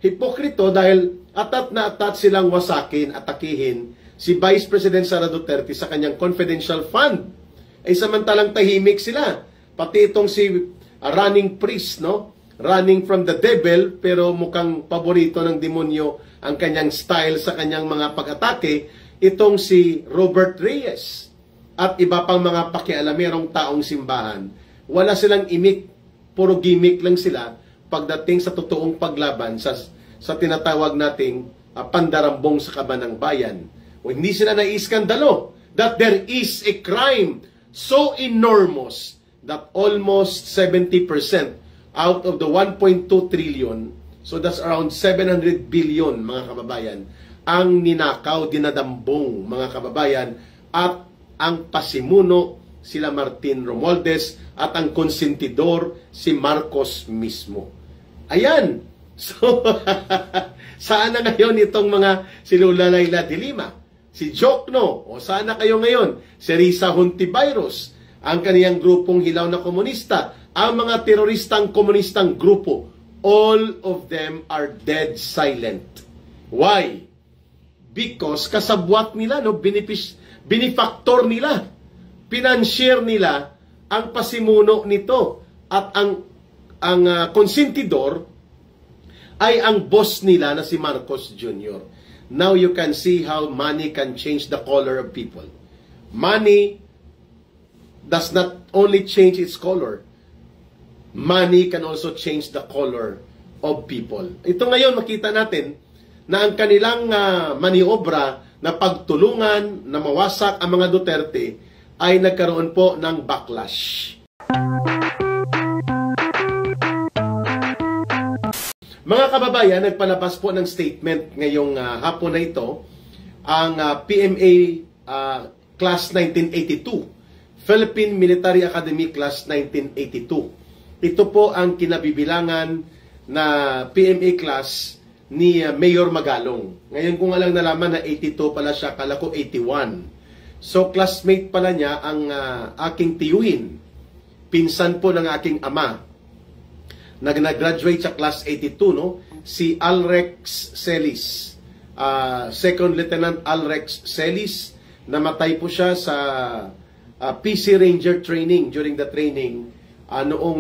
hipokrito dahil atat silang wasakin, atakihin si Vice President Sara Duterte sa kanyang confidential fund. Ay samantalang tahimik sila. Pati itong si running priest, no? Running from the devil, pero mukhang paborito ng demonyo ang kanyang style sa kanyang mga pag-atake. Itong si Robert Reyes at iba pang mga pakialamerong taong simbahan. Wala silang imik, puro gimmick lang sila pagdating sa totoong paglaban sa tinatawag nating pandarambong sa kaban ng bayan. O hindi sila naiiskandalo that there is a crime so enormous that almost 70% out of the 1.2 trillion, so that's around 700 billion mga kababayan, ang ninakaw, dinadambong mga kababayan, at ang pasimuno sila Martin Romualdez at ang konsentidor si Marcos mismo. Ayan. So, saan na ngayon itong mga si Lola Layla de Lima, si Jokno, o saan na kayo ngayon? Si Risa Hontiveros, ang kaniyang grupong hilaw na komunista, ang mga teroristang komunistang grupo, all of them are dead silent. Why? Because kasabwat nila, no, benefactor nila, financier nila ang pasimuno nito, at ang konsentidor ay ang boss nila na si Marcos Jr. Now you can see how money can change the color of people. Money does not only change its color, money can also change the color of people. Ito ngayon makita natin na ang kanilang maniobra na pagtulungan na mawasak ang mga Duterte ay nagkaroon po ng backlash. Mga kababayan, nagpalabas po ng statement ngayong hapon na ito ang PMA Class 1982, Philippine Military Academy Class 1982. Ito po ang kinabibilangan na PMA class ni Mayor Magalong. Ngayon ko nga lang nalaman na 82 pala siya, kala ko 81. So classmate pala niya ang aking tiyuhin, pinsan po ng aking ama, nag-graduate sa class 82, no? Si Alrex Celis, Second Lieutenant Alrex Celis. Namatay po siya sa PC Ranger training. During the training, noong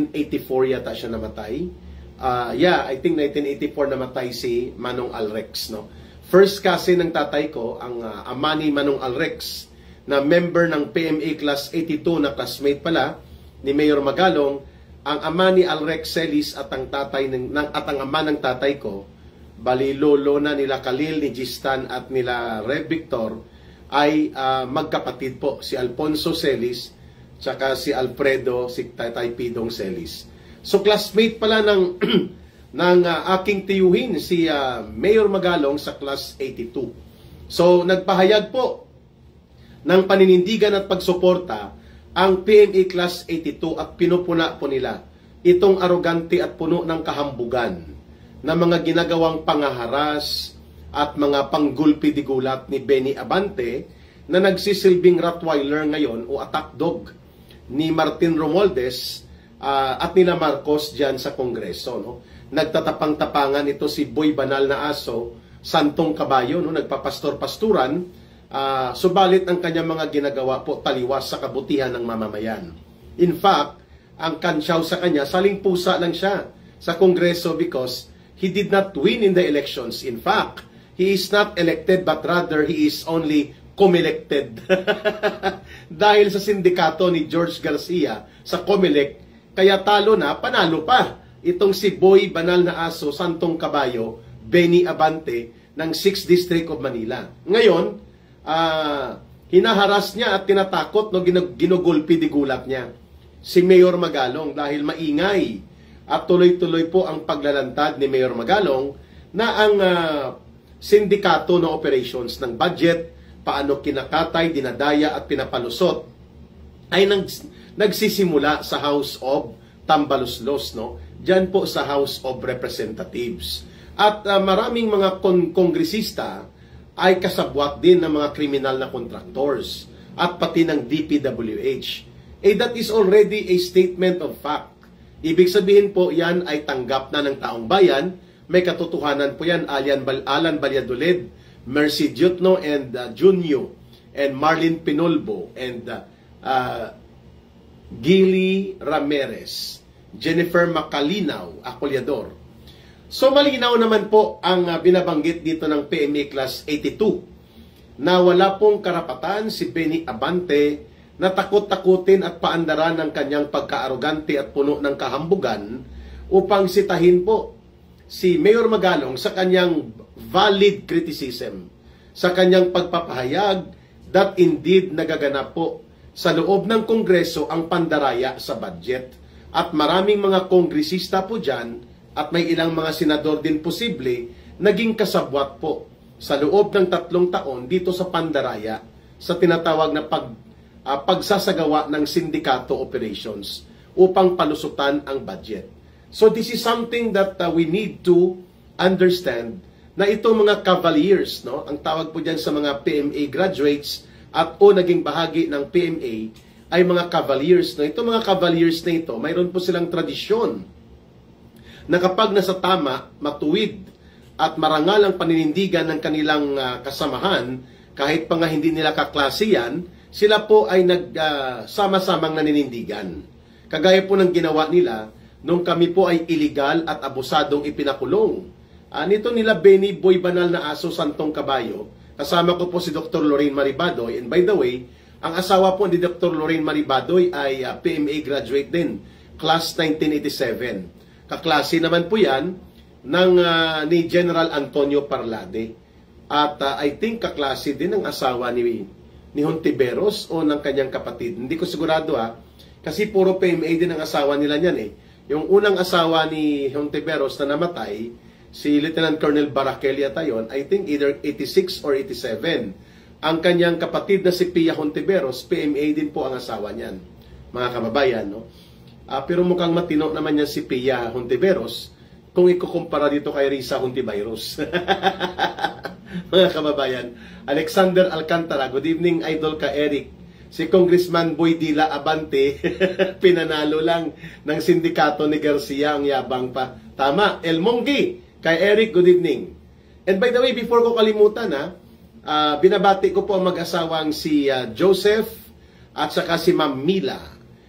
1984 yata siya namatay. I think 1984 namatay si Manong Alrex, no? First cousin ng tatay ko, ang ama ni Manong Alrex, na member ng PMA Class 82 na classmate pala ni Mayor Magalong. Ang ama ni Alrex Celis at ang ama ng tatay ko, bali lolo na nila Khalil, ni Gistan at nila Rev Victor, ay magkapatid po, si Alfonso Celis tsaka si Alfredo, si Tatay Pidong Celis. So classmate pala ng aking tiyuhin, si Mayor Magalong sa class 82. So nagpahayag po ng paninindigan at pagsuporta ang PMA Class 82 at pinupuna po nila itong arogante at puno ng kahambugan na mga ginagawang pangaharas at mga panggulpi-digulat ni Benny Abante na nagsisilbing Rottweiler ngayon o attack dog ni Martin Romualdez at nila Marcos dyan sa Kongreso. No? Nagtatapang-tapangan ito si Boy Banal na Aso, Santong Kabayo, no? Nagpapastor-pasturan. Subalit ang kanyang mga ginagawa po taliwas sa kabutihan ng mamamayan. In fact, ang kansyaw sa kanya, saling pusa lang siya sa Kongreso because he did not win in the elections. In fact, he is not elected but rather he is only comelected. Dahil sa sindikato ni George Garcia sa Comelec, kaya talo na, panalo pa itong si Boy Banal na Aso, Santong Kabayo, Benny Abante ng 6th District of Manila. Ngayon, hinaharas niya at tinatakot, no, ginugulpi-digulat niya si Mayor Magalong dahil maingay at tuloy-tuloy po ang paglalantad ni Mayor Magalong na ang sindikato ng operations ng budget, paano kinakatay, dinadaya at pinapalusot ay nagsisimula sa House of Tambaluslos, no? Diyan po sa House of Representatives. At maraming mga kongresista ay kasabwat din ng mga kriminal na contractors at pati ng DPWH. That is already a statement of fact Ibig sabihin po, yan ay tanggap na ng taong bayan. May katotohanan po yan. Alan Valladolid, Mercy Diutno, and Junio, and Marlene Pinolbo, and Gili Ramirez, Jennifer Macalinaw, Acolyador. So malinaw naman po ang binabanggit dito ng PMA Class 82 na wala pong karapatan si Benny Abante na takot-takutin at paandaran ng kanyang pagkaarogante at puno ng kahambugan upang sitahin po si Mayor Magalong sa kanyang valid criticism, sa kanyang pagpapahayag that indeed nagaganap po sa loob ng Kongreso ang pandaraya sa budget. At maraming mga kongresista po dyan at may ilang mga senador din posible naging kasabwat po sa loob ng 3 taon dito sa pandaraya sa tinatawag na pagsasagawa ng sindikato operations upang palusutan ang budget. So this is something that we need to understand na itong mga cavaliers, no, ang tawag po dyan sa mga PMA graduates at naging bahagi ng PMA ay mga cavaliers. No? Itong mga cavaliers na ito, mayroon po silang tradisyon na kapag nasa tama, matuwid at marangal ang paninindigan ng kanilang kasamahan, kahit pa nga hindi nila kaklase yan, sila po ay nagsama-samang naninindigan. Kagaya po ng ginawa nila nung kami po ay illegal at abusadong ipinakulong. Nito nila Benny Boy Banal na Aso Santong Kabayo. Kasama ko po si Dr. Lorraine Maribadoy. And by the way, ang asawa po ni Dr. Lorraine Maribadoy ay PMA graduate din, class 1987. Kaklase naman po yan ni General Antonio Parlade. At I think kaklase din ang asawa ni Hontiveros o ng kanyang kapatid. Hindi ko sigurado kasi puro PMA din ang asawa nila niyan eh. Yung unang asawa ni Hontiveros na namatay, si Lieutenant Colonel Barakel yata yun, I think either 86 or 87. Ang kanyang kapatid na si Pia Hontiveros, PMA din po ang asawa niyan, mga kababayan. No? Pero mukhang matino naman niya si Pia Hontiveros kung ikukumpara dito kay Risa Hontiveros. Mga kababayan, Alexander Alcantara, good evening Idol ka Eric. Si Congressman Boy Dila Abante, pinanalo lang ng sindikato ni Garcia, ang yabang pa. Tama, El Monggi, kay Eric, good evening. And by the way, before ko kalimutan binabati ko po ang mag-asawang si Joseph at saka si Ma'am Mila.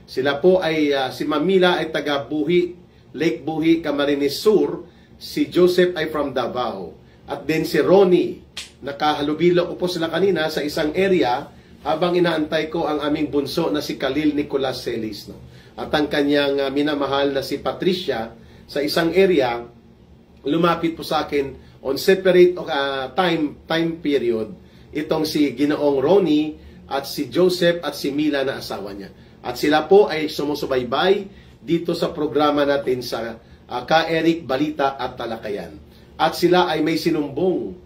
Sila po ay, si Ma'am Mila ay taga Buhi, Lake Buhi, Camarines Sur. Si Joseph ay from Davao. At then si Ronnie, nakahalubilo ko po sila kanina sa isang area habang inaantay ko ang aming bunso na si Khalil Nicolas Celis. No? At ang kanyang minamahal na si Patricia sa isang area, lumapit po sa akin on separate time period itong si Ginoong Ronnie at si Joseph at si Mila na asawa niya. At sila po ay sumusubaybay dito sa programa natin sa Ka Eric Balita at Talakayan. At sila ay may sinumbong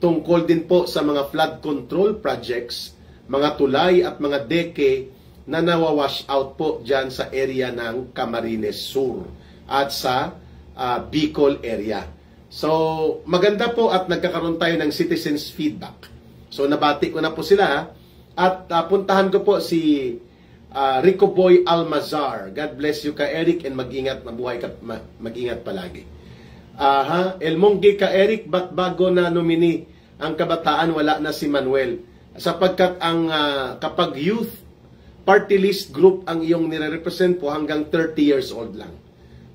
tungkol din po sa mga flood control projects, mga tulay at mga deke na nawawash out po dyan sa area ng Camarines Sur at sa Bicol area. So, maganda po at nagkakaroon tayo ng citizens feedback. So, nabati ko na po sila at puntahan ko po si Rico Boy Almazar. God bless you ka Eric and mag-ingat, mabuhay ka, mag-ingat palagi. El Monggi ka Eric, ba't bago na nominee ang kabataan wala na si Manuel? Sapagkat ang kapag youth party list group ang iyong nire-represent po, hanggang 30 years old lang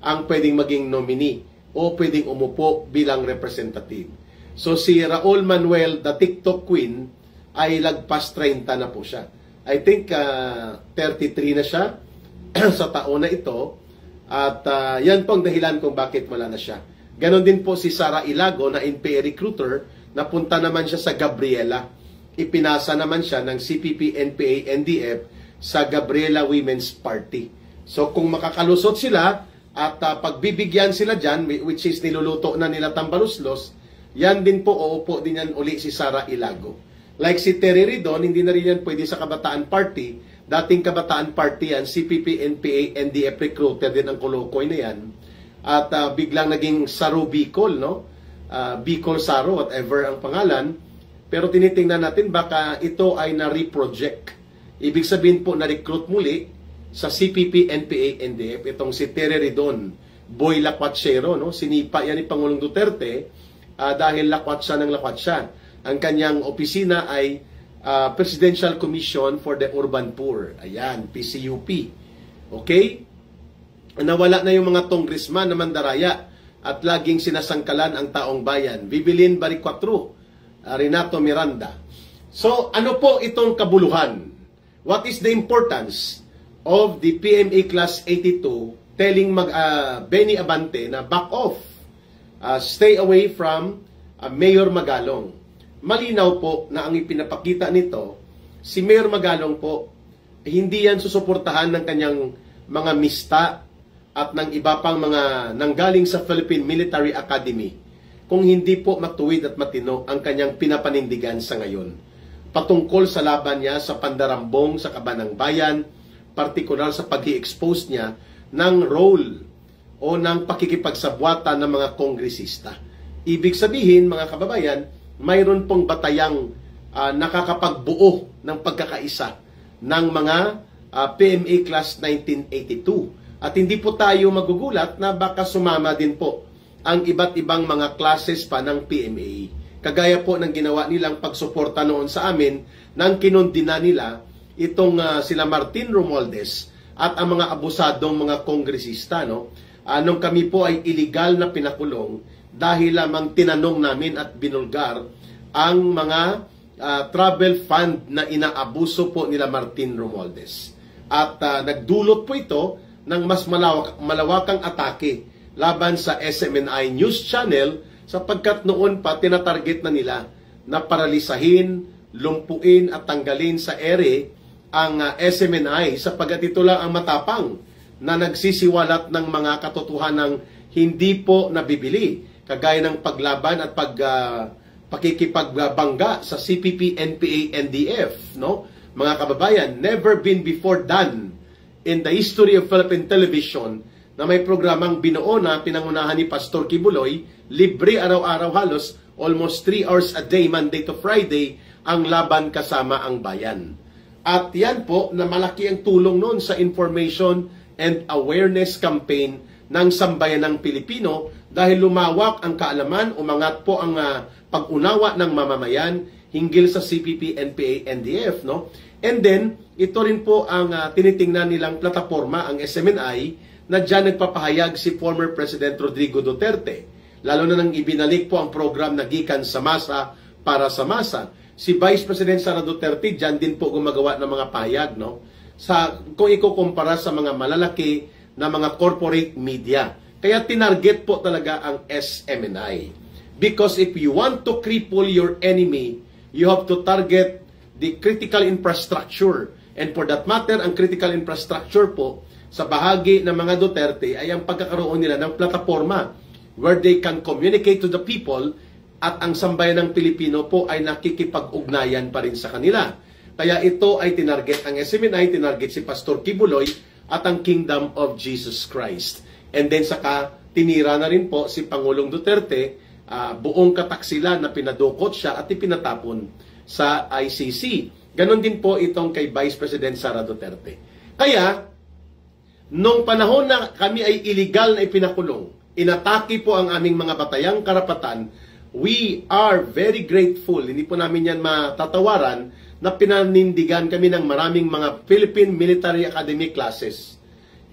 ang pwedeng maging nominee o pwedeng umupo bilang representative. So si Raul Manuel, the TikTok queen, ay lagpas 30 na po siya. I think 33 na siya sa taon na ito. At yan po ang dahilan kung bakit wala na siya. Ganon din po si Sara Ilago na NPA recruiter, napunta naman siya sa Gabriela. Ipinasa naman siya ng CPP, NPA, NDF sa Gabriela Women's Party. So kung makakalusot sila at pagbibigyan sila dyan, which is niluluto na nila Tambaluslos, yan din po, uupo din yan uli si Sara Ilago. Like si Terry Ridon, hindi na rin yan pwede sa Kabataan Party. Dating Kabataan Party yan, CPP, NPA, NDF recruiter din ang kulukoy na yan. At biglang naging Saro Bicol, no? Bicol Saro, whatever ang pangalan. Pero tinitingnan natin, baka ito ay na-reproject. Ibig sabihin po, na-recruit muli sa CPP, NPA, NDF, itong si Tere Ridon, Boy Lacuatsero, no? Sinipa yan ni Pangulong Duterte dahil lakwat siya ng lakwat siya. Ang kanyang opisina ay Presidential Commission for the Urban Poor. Ayan, PCUP. Okay? Nawala na yung mga congressman na mandaraya at laging sinasangkalan ang taong bayan. Bibilin Baricuatro, Renato Miranda. So, ano po itong kabuluhan? What is the importance of the PMA Class 82 telling Benny Abante na back off, stay away from Mayor Magalong? Malinaw po na ang ipinapakita nito, si Mayor Magalong po, hindi yan susuportahan ng kanyang mga mista at ng iba pang mga nanggaling sa Philippine Military Academy kung hindi po matuwid at matino ang kanyang pinapanindigan sa ngayon. Patungkol sa laban niya sa pandarambong sa Kabanang Bayan, partikular sa pag-i-expose niya ng role o ng pakikipagsabwata ng mga kongresista. Ibig sabihin, mga kababayan, mayroon pong batayang nakakapagbuo ng pagkakaisa ng mga PMA Class 1982. At hindi po tayo magugulat na baka sumama din po ang iba't ibang mga classes pa ng PMA. Kagaya po ng ginawa nilang pagsuporta noon sa amin nang kinundina nila itong sila Martin Romualdez at ang mga abusadong mga kongresista. No? Nung kami po ay illegal na pinakulong dahil lamang tinanong namin at binulgar ang mga travel fund na inaabuso po nila Martin Romualdez. At nagdulot po ito ng mas malawakang atake laban sa SMNI News Channel sapagkat noon pa tinatarget na nila na paralisahin, lumpuin at tanggalin sa ere ang SMNI sapagkat ito lang ang matapang na nagsisiwalat ng mga katotohanang hindi po nabibili kagaya ng paglaban at pakikipagbangga sa CPP, NPA, NDF. No? Mga kababayan, never been before done in the history of Philippine television na may programang binuo na pinangunahan ni Pastor Kibuloy, libre araw-araw halos, almost 3 hours a day, Monday to Friday, ang laban kasama ang bayan. At yan po, na malaki ang tulong noon sa information and awareness campaign ng sambayanang Pilipino dahil lumawak ang kaalaman, umangat po ang pag-unawa ng mamamayan hinggil sa CPP, NPA, NDF. No? And then, ito rin po ang tinitingnan nilang plataforma, ang SMNI, na dyan nagpapahayag si former President Rodrigo Duterte. Lalo na nang ibinalik po ang program na gikan sa masa para sa masa. Si Vice President Sara Duterte, dyan din po gumagawa ng mga pahayag. No? Kung ikukumpara sa mga malalaki na mga corporate media. Kaya tinarget po talaga ang SMNI. Because if you want to cripple your enemy, you have to target the critical infrastructure. And for that matter, ang critical infrastructure po sa bahagi ng mga Duterte ay ang pagkakaroon nila ng plataforma where they can communicate to the people at ang sambayan ng Pilipino po ay nakikipag-ugnayan pa rin sa kanila. Kaya ito ay tinarget ang SMNI, tinarget si Pastor Kibuloy at ang Kingdom of Jesus Christ. And then saka tinira na rin po si Pangulong Duterte, buong kataksilan na pinadukot siya at ipinatapon sa ICC. Ganon din po itong kay Vice President Sara Duterte. Kaya, nung panahon na kami ay illegal na ipinakulong, inatake po ang aming mga batayang karapatan, we are very grateful. Hindi po namin yan matatawaran na pinanindigan kami ng maraming mga Philippine Military Academy classes.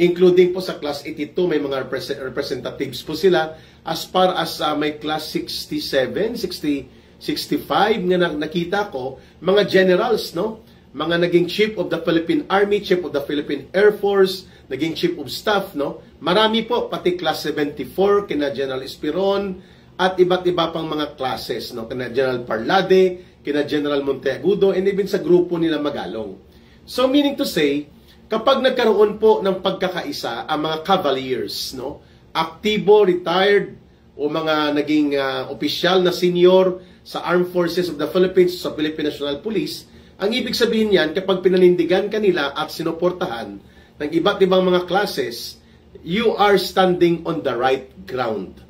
Including po sa Class 82, may mga representatives po sila. As far as may Class 67, 65 nga nakita ko, mga generals, no? Mga naging Chief of the Philippine Army, Chief of the Philippine Air Force, naging Chief of Staff, no? Marami po, pati Class 74, kina General Espiron, at iba't iba pang mga classes, no? Kina General Parlade, kina General Monteagudo, and even sa grupo nila Magalong. So, meaning to say, kapag nagkaroon po ng pagkakaisa ang mga cavaliers, no? Aktibo, retired, o mga naging opisyal na senior sa Armed Forces of the Philippines, sa Philippine National Police, ang ibig sabihin niyan, kapag pinanindigan kanila at sinuportahan ng iba't ibang mga classes, you are standing on the right ground.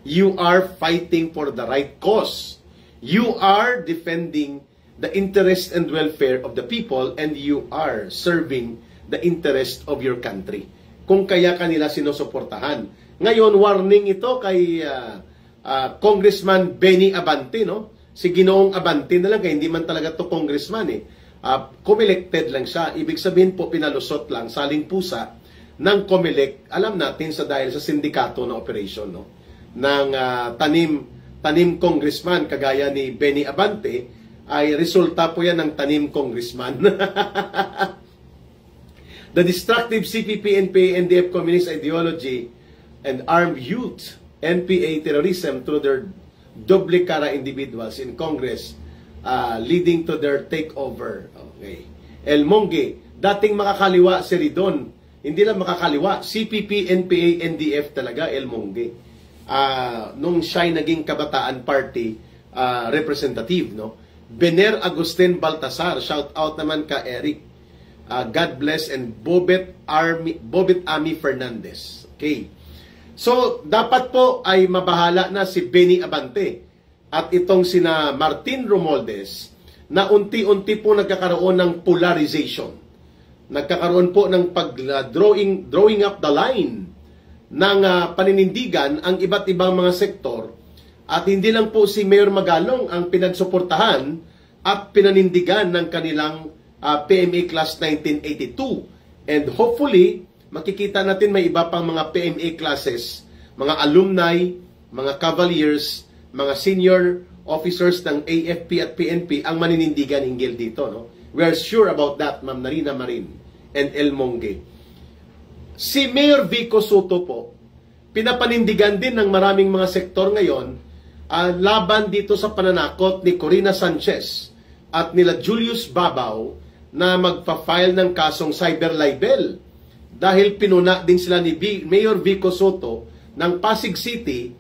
You are fighting for the right cause. You are defending the interest and welfare of the people, and you are serving the interest of your country. Kung kaya kanila sinusuportahan. Ngayon, warning ito kay Congressman Benny Abante, no? Si Ginoong Abante na lang, kaya hindi man talaga to congressman eh. Comelected lang siya. Ibig sabihin po, pinalusot lang, saling pusa ng Comelec. Alam natin dahil sa sindikato na operation, no? Ng tanim congressman, kagaya ni Benny Abante, ay resulta po yan ng tanim congressman. The destructive CPP, NPA, NDF communist ideology and armed youth, NPA terrorism through their doble cara individuals in Congress, leading to their takeover. Okay. El Monge, dating makakaliwa si Ridon, hindi lang makakaliwa, CPP, NPA, NDF talaga, El Monge. Nung siya'y naging Kabataan Party representative, no? Bener Agustin Baltasar, shout out naman ka Eric. God bless, and Bobet Ami Fernandez. Okay. So, dapat po ay mabahala na si Benny Abante at itong sina Martin Romualdez na unti-unti po nagkakaroon ng polarization. Nagkakaroon po ng drawing up the line ng paninindigan ang iba't ibang mga sektor, at hindi lang po si Mayor Magalong ang pinagsuportahan at pinanindigan ng kanilang PMA Class 1982. And hopefully, makikita natin may iba pang mga PMA classes, mga alumni, mga cavaliers, mga senior officers ng AFP at PNP ang maninindigan hinggil dito. No? We are sure about that, Ma'am Narina Marin and El Monge. Si Mayor Vico Soto po, pinapanindigan din ng maraming mga sektor ngayon laban dito sa pananakot ni Corina Sanchez at nila Julius Babaw na magpa-file ng kasong cyber libel dahil pinuna din sila ni Mayor Vico Soto ng Pasig City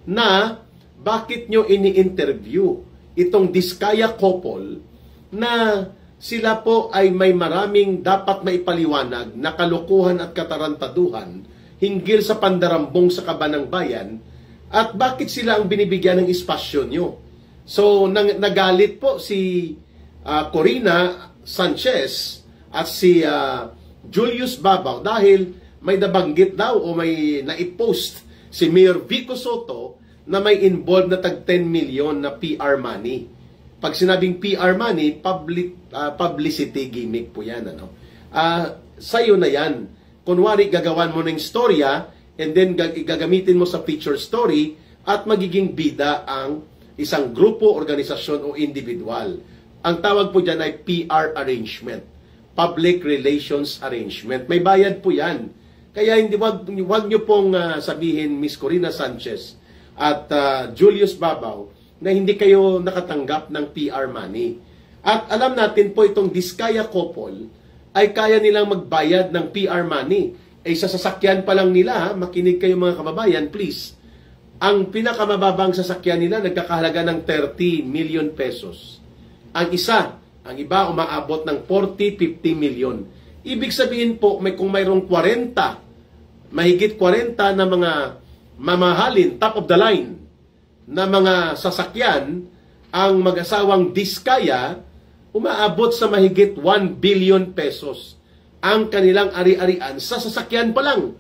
na bakit nyo ini-interview itong Diskaya couple na sila po ay may maraming dapat maipaliwanag na kalokohan at katarantaduhan hinggil sa pandarambong sa Kabanang Bayan, at bakit sila ang binibigyan ng espasyo nyo. So, nagalit po si Corina Sanchez at si Julius Babaw dahil may nabanggit daw o may naipost si Mayor Vico Soto na may involved na tag 10 million na PR money. Pag sinabing PR money, publicity gimmick po yan. Ano? Sa'yo na yan. Kunwari, gagawan mo ng storya and then gagamitin mo sa feature story at magiging bida ang isang grupo, organisasyon o individual. Ang tawag po dyan ay PR arrangement. Public Relations Arrangement. May bayad po yan. Kaya wag nyo pong sabihin, Miss Corina Sanchez at Julius Babaw, na hindi kayo nakatanggap ng PR money. At alam natin po itong Diskaya couple ay kaya nilang magbayad ng PR money. Sa sasakyan pa lang nila, makinig kayo mga kababayan, please. Ang pinakamababang sasakyan nila nagkakahalaga ng 30 million pesos. Ang iba umaabot ng 40-50 million. Ibig sabihin po, kung mayroong 40, mahigit 40 na mga mamahalin, top of the line, na mga sasakyan, ang mag-asawang Diskaya, umaabot sa mahigit 1 billion pesos ang kanilang ari-arian sa sasakyan pa lang.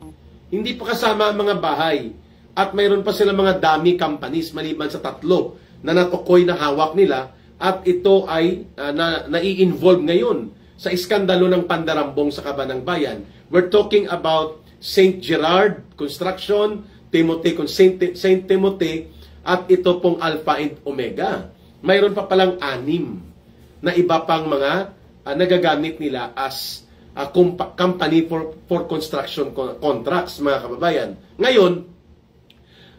Hindi pa kasama ang mga bahay. At mayroon pa sila mga dummy companies maliban sa 3 na natukoy na hawak nila, at ito ay nai-involve ngayon sa iskandalo ng pandarambong sa Kabanang Bayan. We're talking about St. Gerard Construction, St. Timothy, at ito pong Alpha and Omega. Mayroon pa palang 6 na iba pang mga nagagamit nila as company for construction contracts, mga kababayan. Ngayon,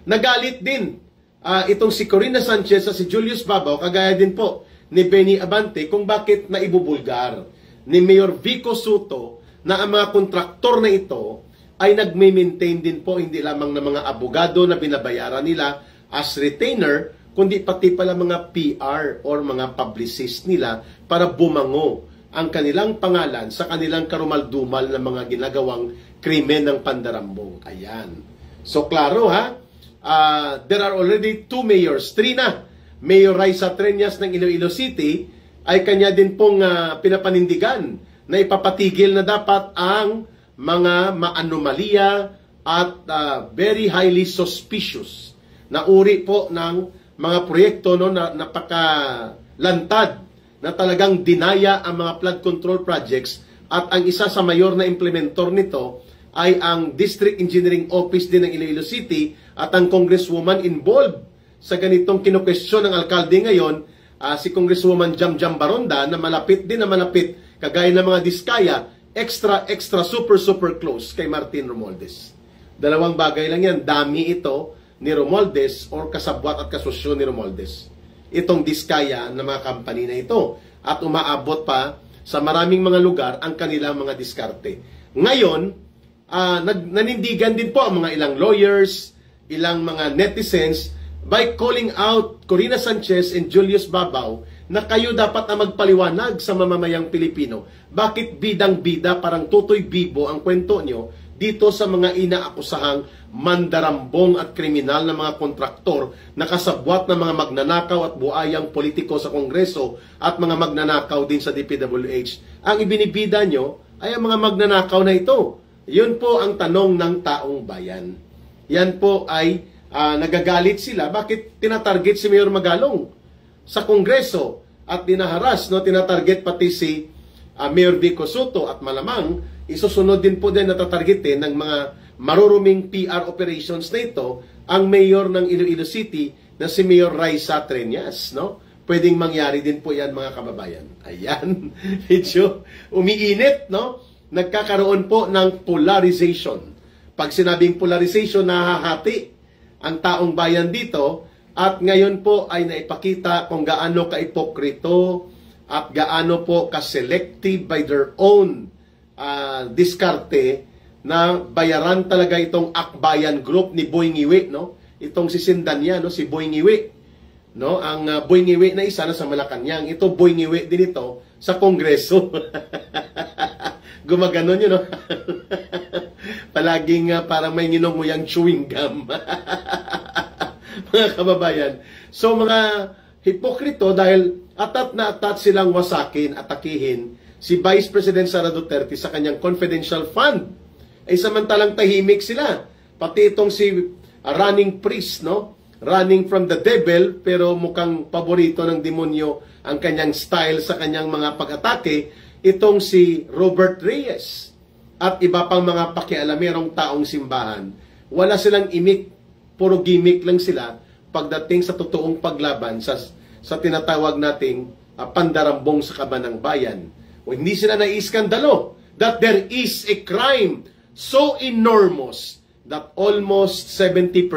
nagalit din itong si Corina Sanchez at si Julius Babaw, kagaya din po ni Benny Abante, kung bakit naibubulgar ni Mayor Vico Soto na ang mga kontraktor na ito ay nagme-maintain din po hindi lamang ng mga abogado na binabayaran nila as retainer, kundi pati pala mga PR or mga publicist nila para bumango ang kanilang pangalan sa kanilang karumaldumal na mga ginagawang krimen ng pandarambong. Ayan. So, klaro ha? There are already 2 mayors, 3 na. Mayor Raisa Treñas ng Iloilo City ay kanya din pong pinapanindigan na ipapatigil na dapat ang mga maanomalya at very highly suspicious na uri po ng mga proyekto no, na napakalantad na talagang dinaya ang mga flood control projects, at ang isa sa mayor na implementor nito ay ang District Engineering Office din ng Iloilo City at ang congresswoman involved sa ganitong kinukwestiyon ng alkalde ngayon, si Congresswoman Jam Jam Baronda, na malapit din na malapit, kagaya ng mga Diskaya, extra super close kay Martin Romualdez. Dalawang bagay lang yan, dami ito ni Romualdez or kasabwat at kasosyo ni Romualdez, itong Diskaya na mga company na ito, at umaabot pa sa maraming mga lugar ang kanilang mga diskarte. Ngayon, nanindigan din po ang mga ilang lawyers, ilang mga netizens by calling out Corina Sanchez and Julius Babaw na kayo dapat na magpaliwanag sa mamamayang Pilipino. Bakit bidang-bida, parang tutoy bibo ang kwento nyo dito sa mga inaakusahang mandarambong at kriminal na mga kontraktor na kasabwat ng mga magnanakaw at buayang politiko sa Kongreso at mga magnanakaw din sa DPWH. Ang ibinibida nyo ay ang mga magnanakaw na ito. Yun po ang tanong ng taong bayan. Yan po ay nagagalit sila. Bakit tinatarget si Mayor Magalong sa Kongreso at dinaharas, no? Tinatarget pati si Mayor Vico Soto, at malamang isusunod din po din natatargetin ng mga maruruming PR operations na ito ang mayor ng Iloilo City na si Mayor Raisa Treñas, no? Pwedeng mangyari din po yan, mga kababayan. Ayan, medyo umiinit, no? Nagkakaroon po ng polarization. Pag sinabing polarization, nahahati ang taong bayan dito, at ngayon po ay naipakita kung gaano ka-ipokrito at gaano po ka-selective by their own diskarte na bayaran talaga itong Akbayan Group ni Boy Ngiwi, no? Itong si Sindan, no? Si Boy Ngiwi, no? Ang Boy Ngiwi na isa na sa Malacanang. Ito Boy Ngiwi din ito sa Kongreso. Gumaganon yun, no? Palaging parang may nginunguyang chewing gum. Mga kababayan. So mga hipokrito, dahil atat na atat silang wasakin, atakihin si Vice President Sara Duterte sa kanyang confidential fund. Ay samantalang tahimik sila. Pati itong si running priest, no? Running from the devil, pero mukhang paborito ng demonyo ang kanyang style sa kanyang mga pag-atake. Itong si Robert Reyes at iba pang mga pakialamerong taong simbahan. Wala silang imik, puro gimmick lang sila pagdating sa totoong paglaban sa tinatawag nating pandarambong sa kaban ng bayan. O hindi sila naiiskandalo that there is a crime so enormous that almost 70%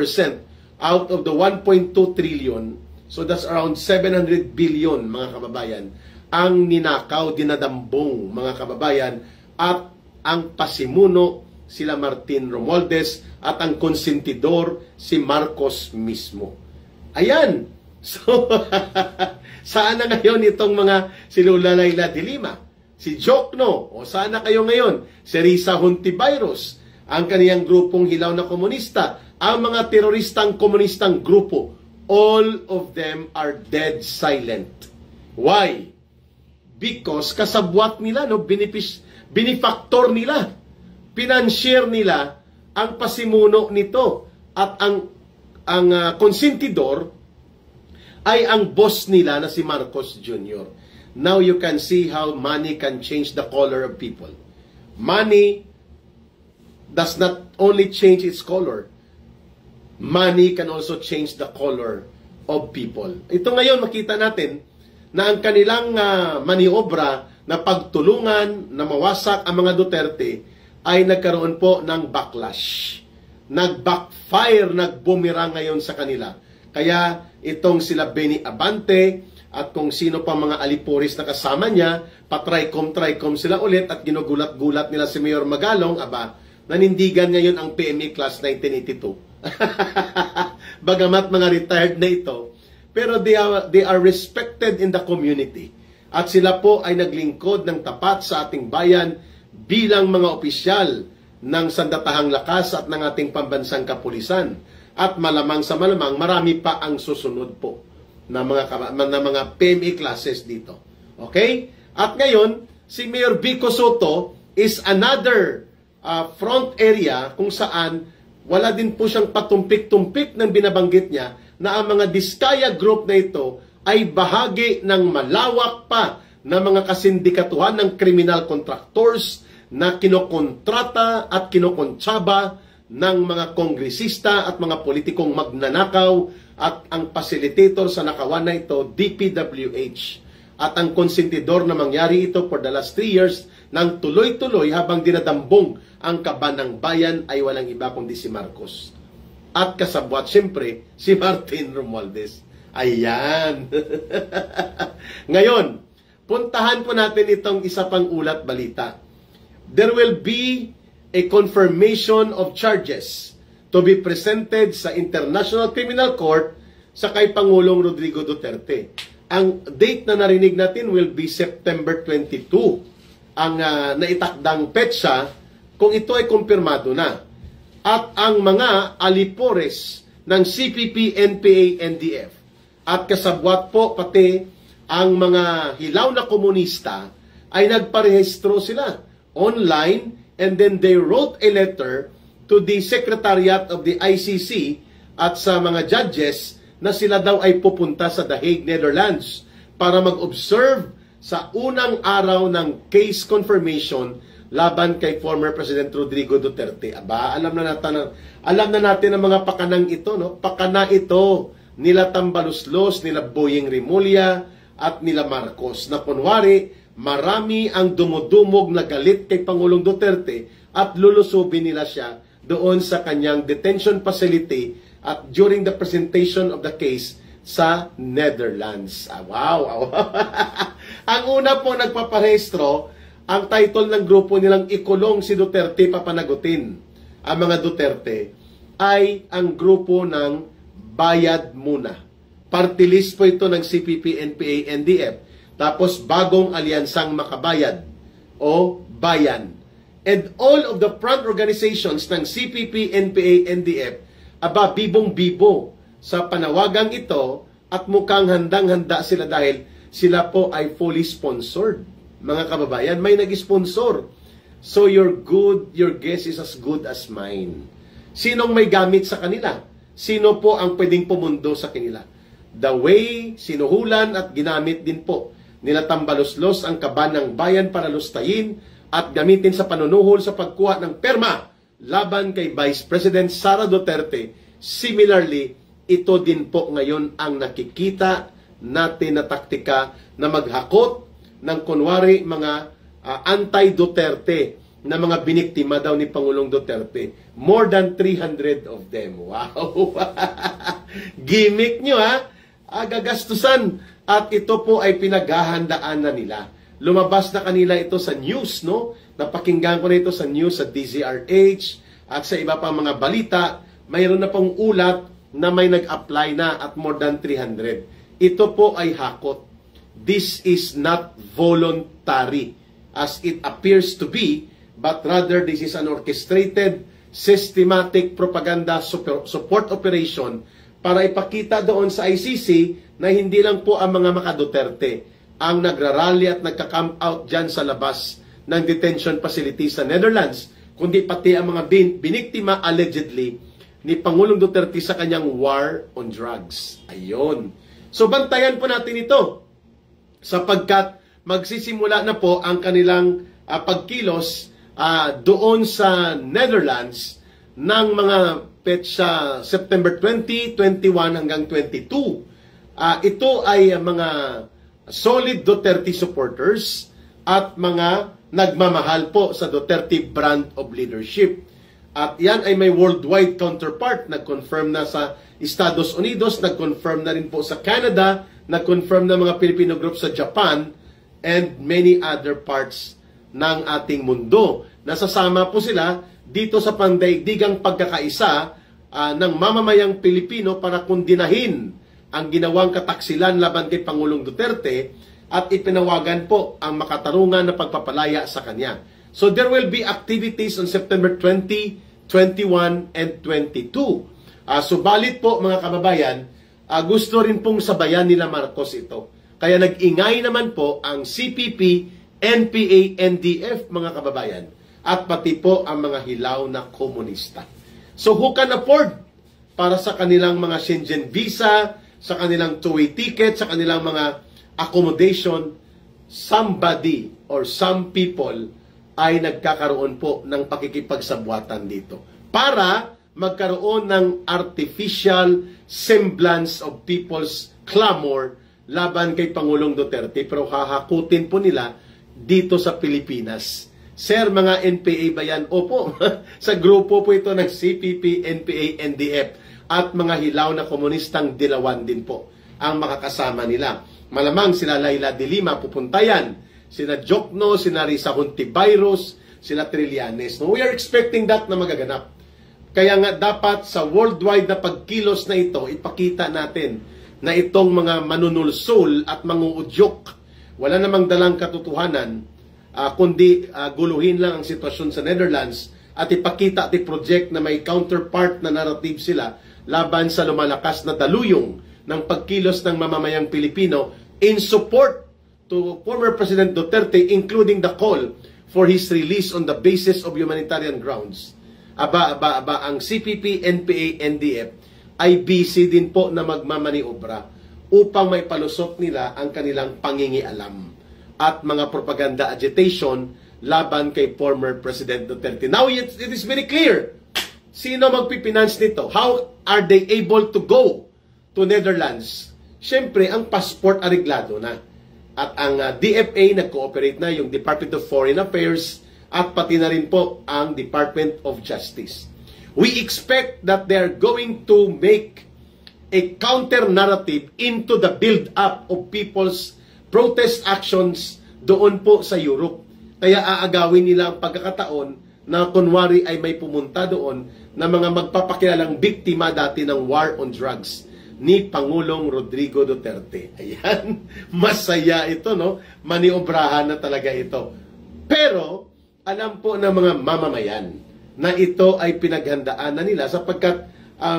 out of the 1.2 trillion, so that's around 700 billion, mga kababayan, ang ninakaw, dinadambong, mga kababayan, at ang pasimuno sila Martin Romualdez at ang konsentidor si Marcos mismo. Ayan! So, saan na ngayon itong mga si Lola Layla de Lima? Si Jokno, o sana kayo ngayon, si Risa Hontiveros, ang kaniyang grupong hilaw na komunista, ang mga teroristang komunistang grupo, all of them are dead silent. Why? Because kasabwat nila, no, binifaktor nila, pinanshare nila ang pasimuno nito, at ang konsentidor ay ang boss nila na si Marcos Jr. Now you can see how money can change the color of people. Money does not only change its color, money can also change the color of people. Ito ngayon makita natin na ang kanilang maniobra na pagtulungan na mawasak ang mga Duterte ay nagkaroon po ng backlash. Nag-backfire, nag-boomerang ngayon sa kanila. Kaya itong sila Benny Abante at kung sino pa mga alipuris na kasama niya, patry-com sila ulit at ginugulat-gulat nila si Mayor Magalong, nanindigan ngayon ang PMA Class 1982. Bagamat mga retired na ito, pero they are respected in the community. At sila po ay naglingkod ng tapat sa ating bayan bilang mga opisyal ng sandatahang lakas at ng ating pambansang kapulisan. At malamang sa malamang, marami pa ang susunod po na mga PMA classes dito. Okay? At ngayon, si Mayor Vico Soto is another front area kung saan wala din po siyang patumpik-tumpik ng binabanggit niya na ang mga Diskaya Group na ito ay bahagi ng malawak pa na mga kasindikatuhan ng criminal contractors na kinokontrata at kinokontsaba ng mga kongresista at mga politikong magnanakaw, at ang facilitator sa nakawan na ito, DPWH. At ang konsentidor na mangyari ito for the last 3 years nang tuloy-tuloy habang dinadambong ang kaban ng bayan ay walang iba kundi si Marcos. At kasabwat siyempre si Martin Romualdez. Ayan. Ngayon, puntahan po natin itong isa pang ulat balita. There will be a confirmation of charges to be presented sa International Criminal Court sa kay Pangulong Rodrigo Duterte. Ang date na narinig natin will be September 22. Ang naitakdang petsa kung ito ay kumpirmado na. At ang mga alipores ng CPP, NPA, NDF at kasabwat po pati ang mga hilaw na komunista ay nagparehistro sila online, and then they wrote a letter to the Secretariat of the ICC at sa mga judges na sila daw ay pupunta sa The Hague, Netherlands para mag-observe sa unang araw ng case confirmation laban kay former President Rodrigo Duterte. Aba, alam na natin ang mga pakanang ito, no? Pakana ito nila Tambaluslos, nila Boyeng Rimulya at nila Marcos na kunwari marami ang dumudumog na galit kay Pangulong Duterte at lulusubin nila siya doon sa kanyang detention facility at during the presentation of the case sa Netherlands. Wow! Ang una po nagpaparehistro, ang title ng grupo nilang Ikulong si Duterte Papanagutin. Ang mga Duterte ay ang grupo ng Bayad Muna. Party list po ito ng CPP, NPA, NDF. Tapos bagong alyansang Makabayad o Bayan. And all of the front organizations ng CPP, NPA, NDF, aba bibong-bibo sa panawagang ito at mukhang handang-handa sila dahil sila po ay fully sponsored. Mga kababayan, may nag-sponsor. So your guess is as good as mine. Sinong may gamit sa kanila? Sino po ang pwedeng pumundo sa kanila? The way sinuhulan at ginamit din po nila Tambaluslos ang kaban ng bayan para lustayin at gamitin sa panunuhol sa pagkuha ng perma laban kay Vice President Sara Duterte. Similarly, ito din po ngayon ang nakikita natin na taktika na maghakot ng kunwari mga anti-Duterte na mga biniktima daw ni Pangulong Duterte. More than 300 of them. Wow! Gimmick nyo ha? Gagastusan. At ito po ay pinaghahandaan na nila. Lumabas na kanila ito sa news, no? Napakinggan ko na ito sa news, sa DZRH, at sa iba pang mga balita. Mayroon na pong ulat na may nag-apply na at more than 300. Ito po ay hakot. This is not voluntary as it appears to be, but rather this is an orchestrated, systematic propaganda support operation para ipakita doon sa ICC na hindi lang po ang mga maka-Duterte ang nagrarally at nagka-camp out dyan sa labas ng detention facility sa Netherlands, kundi pati ang mga biniktima allegedly ni Pangulong Duterte sa kanyang war on drugs. Ayun. So bantayan po natin ito sapagkat magsisimula na po ang kanilang pagkilos doon sa Netherlands ng mga petsa September 20, 21 hanggang 22. Ito ay mga solid Duterte supporters at mga nagmamahal po sa Duterte brand of leadership. At yan ay may worldwide counterpart. Nag-confirm na sa Estados Unidos, nag-confirm na rin po sa Canada, nag-confirm na mga Filipino group sa Japan, and many other parts ng ating mundo. Nasasama po sila dito sa pandaigdigang pagkakaisa ng mamamayang Pilipino para kundinahin ang ginawang kataksilan laban kay Pangulong Duterte at ipinawagan po ang makatarungan na pagpapalaya sa kanya. So there will be activities on September 20, 21, and 22. Subalit po mga kababayan, gusto rin pong sabayan nila Marcos ito. Kaya nag-ingay naman po ang CPP, NPA, NDF, mga kababayan, at pati po ang mga hilaw na komunista. So who can afford para sa kanilang mga Schengen visa, sa kanilang two-way ticket, sa kanilang mga accommodation? Somebody or some people ay nagkakaroon po ng pakikipagsabuatan dito para magkaroon ng artificial semblance of people's clamor laban kay Pangulong Duterte, pero hahakutin po nila dito sa Pilipinas. Sir, mga NPA ba yan? Opo, sa grupo po ito ng CPP, NPA, NDF at mga hilaw na komunistang dilawan din po ang makakasama nila. Malamang sila Laila de Lima pupunta yan, sila Jokno, sila Risa Hontivirus, sila Trillanes. No, we are expecting that na magaganap. Kaya nga dapat sa worldwide na pagkilos na ito, ipakita natin na itong mga manunulsol at manguudyok, wala namang dalang katotohanan, kundi guluhin lang ang sitwasyon sa Netherlands at ipakita at i-project na may counterpart na narrative sila laban sa lumalakas na daluyong ng pagkilos ng mamamayang Pilipino in support to former President Duterte, including the call for his release on the basis of humanitarian grounds. Ang CPP, NPA, NDF ay busy din po na magmamaniobra upang may palusot nila ang kanilang pangingialam at mga propaganda agitation laban kay former President Duterte. Now, it is very clear. Sino magpipinance nito? How are they able to go to Netherlands? Siyempre, ang passport areglado na. At ang DFA nag-cooperate na, yung Department of Foreign Affairs, at pati na rin po ang Department of Justice. We expect that they are going to make a counter-narrative into the build-up of people's protest actions doon po sa Europe. Kaya aagawin nila ang pagkakataon na kunwari ay may pumunta doon na mga magpapakilalang biktima dati ng war on drugs ni Pangulong Rodrigo Duterte. Ayan, masaya ito, no? Maniobrahan na talaga ito. Pero, alam po ng mga mamamayan na ito ay pinaghandaan na nila sapagkat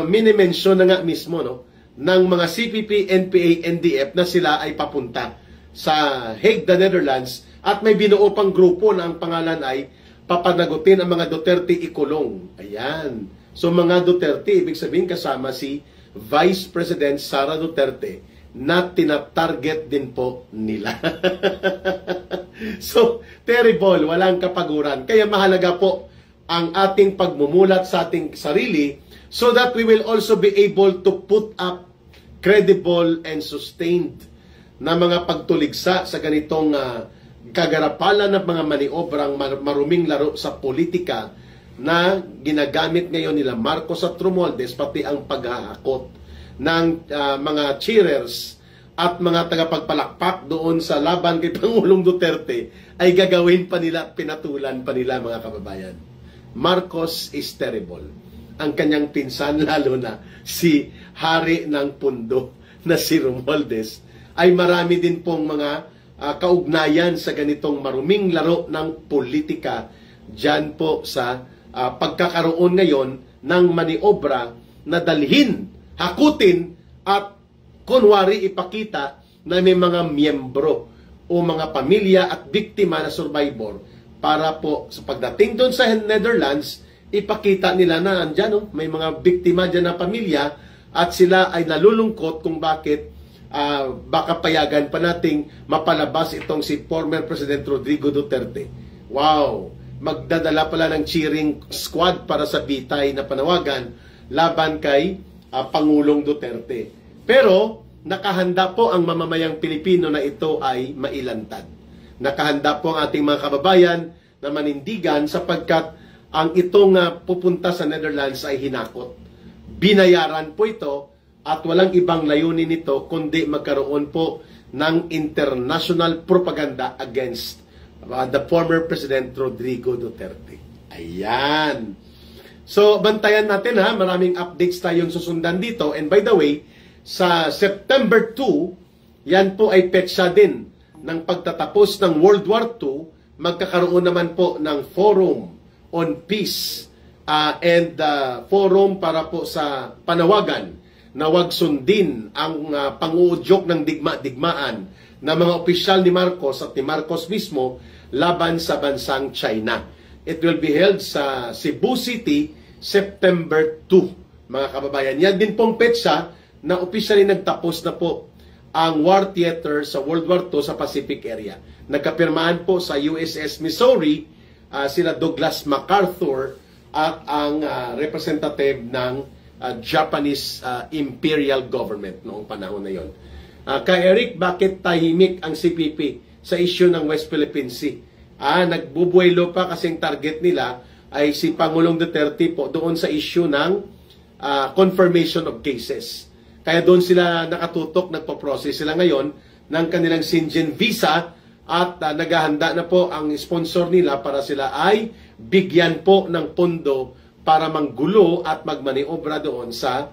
minimension na nga mismo, no, ng mga CPP, NPA, NDF na sila ay papunta sa Hague, the Netherlands, at may binuo pang grupo na ang pangalan ay papanagutin ang mga Duterte ikulong. Ayan. So mga Duterte, ibig sabihin kasama si Vice President Sara Duterte na tinatarget din po nila. So, terrible, walang kapaguran. Kaya mahalaga po ang ating pagmumulat sa ating sarili so that we will also be able to put up credible and sustained na mga pagtuligsa sa ganitong kagarapalan ng mga maniobrang maruming laro sa politika na ginagamit ngayon nila Marcos at Romualdez, pati ang paghahakot ng mga cheerers at mga tagapagpalakpak doon sa laban kay Pangulong Duterte ay gagawin pa nila, pinatulan pa nila, mga kababayan. Marcos is terrible. Ang kanyang pinsan, lalo na si Hari ng Pundo na si Romualdez, ay marami din pong mga kaugnayan sa ganitong maruming laro ng politika dyan po sa pagkakaroon ngayon ng maniobra na dalhin, hakutin at kunwari ipakita na may mga miyembro o mga pamilya at biktima na survivor para po sa pagdating doon sa Netherlands, ipakita nila na andyan, no, may mga biktima dyan na pamilya at sila ay nalulungkot kung bakit baka payagan pa nating mapalabas itong si former President Rodrigo Duterte. Wow! Magdadala pala ng cheering squad para sa bitay na panawagan laban kay Pangulong Duterte. Pero nakahanda po ang mamamayang Pilipino na ito ay mailantad. Nakahanda po ang ating mga kababayan na manindigan sapagkat ang itong pupunta sa Netherlands ay hinakot. Binayaran po ito at walang ibang layunin nito kundi magkaroon po ng international propaganda against the former President Rodrigo Duterte. Ayan. So, bantayan natin ha. Maraming updates tayong susundan dito. And by the way, sa September 2, yan po ay petsa din ng pagtatapos ng World War II. Magkakaroon naman po ng Forum on Peace and forum para po sa panawagan na wag sundin ang panguudyok ng digmaan ng mga opisyal ni Marcos at ni Marcos mismo laban sa bansang China. It will be held sa Cebu City, September 2. Mga kababayan, yan din pong petsa na opisyally nagtapos na po ang war theater sa World War II sa Pacific area. Nagkapirmahan po sa USS Missouri sila Douglas MacArthur at ang representative ng Japanese Imperial Government noong panahon na yon. Kay Eric, bakit tahimik ang CPP sa issue ng West Philippine Sea? Nagbubuelo pa kasing target nila ay si Pangulong Duterte po doon sa issue ng confirmation of cases. Kaya doon sila nakatutok, nagpo-process sila ngayon ng kanilang Shenzhen visa at naghahanda na po ang sponsor nila para sila ay bigyan po ng pondo para manggulo at magmaniobra doon sa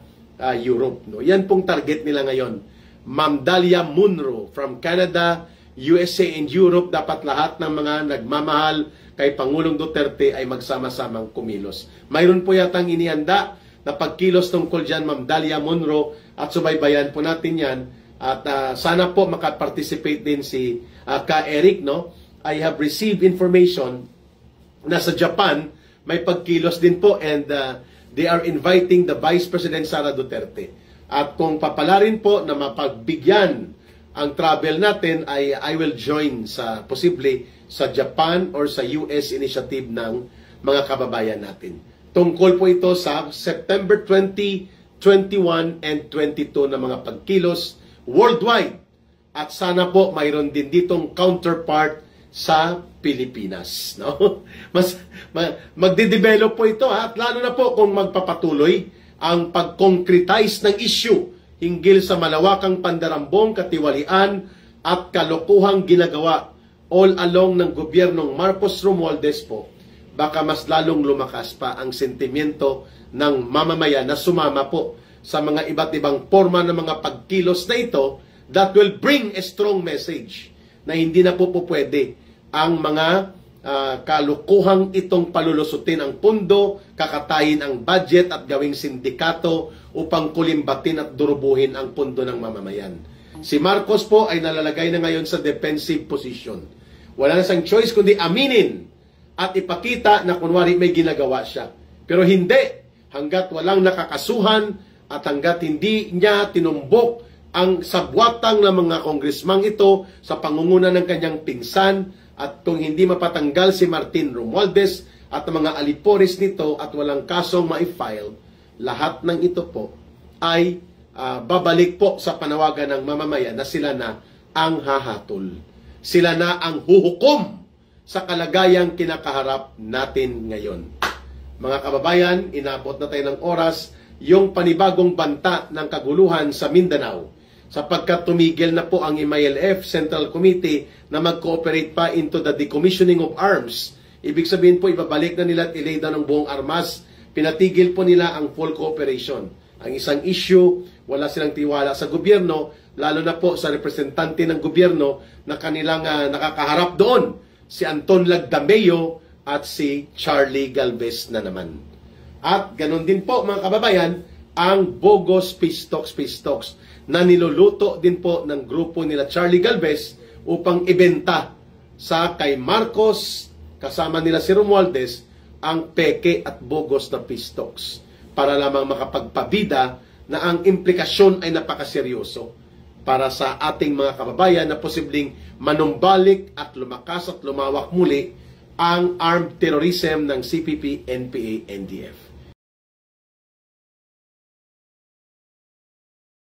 Europe. No? Yan pong target nila ngayon. Ma'am Dalia Munro from Canada, USA and Europe, dapat lahat ng mga nagmamahal kay Pangulong Duterte ay magsama-samang kumilos. Mayroon po yatang inihanda na pagkilos tungkol dyan, Ma'am Dalia Munro, at subaybayan po natin yan. At sana po makaparticipate din si Ka Eric, no? I have received information na sa Japan may pagkilos din po and they are inviting the Vice President Sara Duterte. At kung papalarin po na mapagbigyan ang travel natin, I will join sa posible sa Japan or sa US initiative ng mga kababayan natin. Tungkol po ito sa September 20, 21 and 22 na mga pagkilos worldwide. At sana po mayroon din ditong counterpart sa Pilipinas. No? Magde-develop po ito at lalo na po kung magpapatuloy ang pag-concretize ng issue hinggil sa malawakang pandarambong, katiwalian at kalokohang ginagawa all along ng gobyernong Marcos Romualdez po, baka mas lalong lumakas pa ang sentimiento ng mamamayan na sumama po sa mga iba't ibang forma ng mga pagkilos na ito that will bring a strong message na hindi na po pwede ang mga kalukuhang itong palulusutin ang pundo, kakatayin ang budget at gawing sindikato upang kulimbatin at durubuhin ang pundo ng mamamayan. Si Marcos po ay nalalagay na ngayon sa defensive position. Wala na siyang choice kundi aminin at ipakita na kunwari may ginagawa siya. Pero hindi, hanggat walang nakakasuhan at hanggat hindi niya tinumbok ang sabwatang ng mga kongresmang ito sa pangunguna ng kanyang pinsan at kung hindi mapatanggal si Martin Romualdez at mga alipores nito at walang kasong ma-file, lahat ng ito po ay babalik po sa panawagan ng mamamayan na sila na ang hahatol. Sila na ang huhukom sa kalagayang kinakaharap natin ngayon. Mga kababayan, inabot na tayo ng oras yung panibagong banta ng kaguluhan sa Mindanao sapagkat tumigil na po ang MILF Central Committee na mag-cooperate pa into the decommissioning of arms. Ibig sabihin po, ibabalik na nila at ileda ng buong armas. Pinatigil po nila ang full cooperation. Ang isang issue, wala silang tiwala sa gobyerno, lalo na po sa representante ng gobyerno na kanilang nakakaharap doon, si Anton Lagdameo at si Charlie Galvez na naman. At ganun din po mga kababayan, ang bogus peace talks na niluluto din po ng grupo nila Charlie Galvez upang ibenta sa kay Marcos, kasama nila si Romualdez, ang peke at bogus na peace talks para lamang makapagpabida na ang implikasyon ay napakaseryoso para sa ating mga kababayan na posibleng manumbalik at lumakas at lumawak muli ang armed terrorism ng CPP, NPA, NDF.